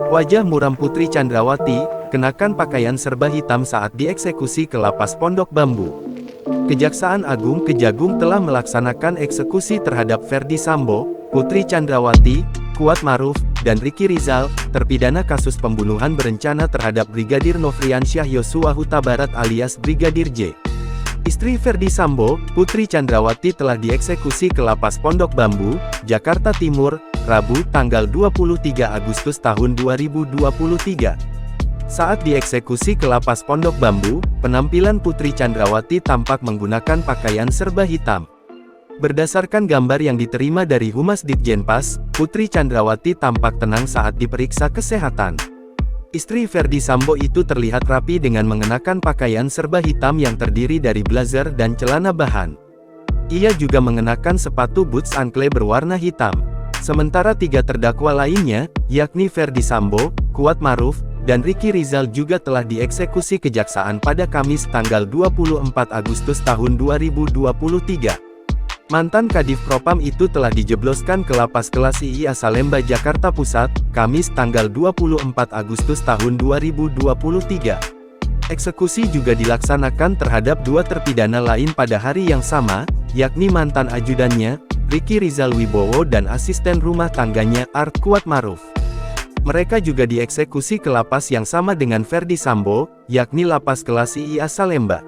Wajah muram Putri Chandrawati, kenakan pakaian serba hitam saat dieksekusi ke Lapas Pondok Bambu. Kejaksaan Agung Kejagung telah melaksanakan eksekusi terhadap Ferdy Sambo, Putri Chandrawati, Kuat Maruf, dan Ricky Rizal, terpidana kasus pembunuhan berencana terhadap Brigadir Nofriansyah Yosua Huta Barat alias Brigadir J. Istri Ferdy Sambo, Putri Chandrawati telah dieksekusi ke Lapas Pondok Bambu, Jakarta Timur, Rabu, tanggal 23 Agustus tahun 2023. Saat dieksekusi ke Lapas Pondok Bambu, penampilan Putri Chandrawati tampak menggunakan pakaian serba hitam. Berdasarkan gambar yang diterima dari Humas Ditjenpas, Putri Chandrawati tampak tenang saat diperiksa kesehatan. Istri Ferdy Sambo itu terlihat rapi dengan mengenakan pakaian serba hitam yang terdiri dari blazer dan celana bahan. Ia juga mengenakan sepatu boots ankle berwarna hitam. Sementara tiga terdakwa lainnya, yakni Ferdy Sambo, Kuat Maruf, dan Ricky Rizal juga telah dieksekusi kejaksaan pada Kamis tanggal 24 Agustus tahun 2023. Mantan Kadif Propam itu telah dijebloskan ke Lapas Kelas II Salemba Jakarta Pusat, Kamis tanggal 24 Agustus tahun 2023. Eksekusi juga dilaksanakan terhadap dua terpidana lain pada hari yang sama, yakni mantan ajudannya, Ricky Rizal Wibowo dan asisten rumah tangganya, Art Kuat Maruf. Mereka juga dieksekusi ke lapas yang sama dengan Ferdy Sambo, yakni Lapas Kelas II Salemba.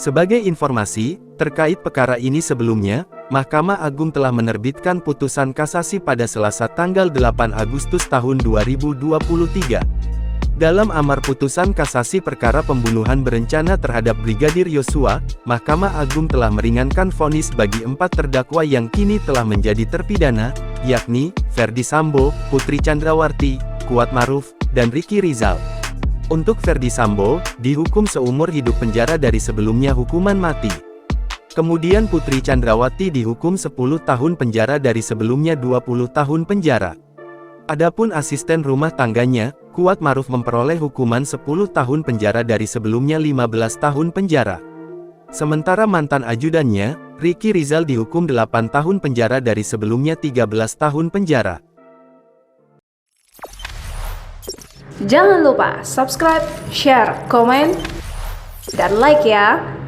Sebagai informasi, terkait perkara ini sebelumnya, Mahkamah Agung telah menerbitkan putusan kasasi pada Selasa tanggal 8 Agustus tahun 2023. Dalam amar putusan kasasi perkara pembunuhan berencana terhadap Brigadir Yosua, Mahkamah Agung telah meringankan vonis bagi 4 terdakwa yang kini telah menjadi terpidana, yakni Ferdy Sambo, Putri Chandrawati, Kuat Maruf, dan Ricky Rizal. Untuk Ferdy Sambo, dihukum seumur hidup penjara dari sebelumnya hukuman mati. Kemudian Putri Chandrawati dihukum 10 tahun penjara dari sebelumnya 20 tahun penjara. Adapun asisten rumah tangganya, Kuat Maruf memperoleh hukuman 10 tahun penjara dari sebelumnya 15 tahun penjara. Sementara mantan ajudannya, Ricky Rizal dihukum 8 tahun penjara dari sebelumnya 13 tahun penjara. Jangan lupa subscribe, share, komen, dan like ya!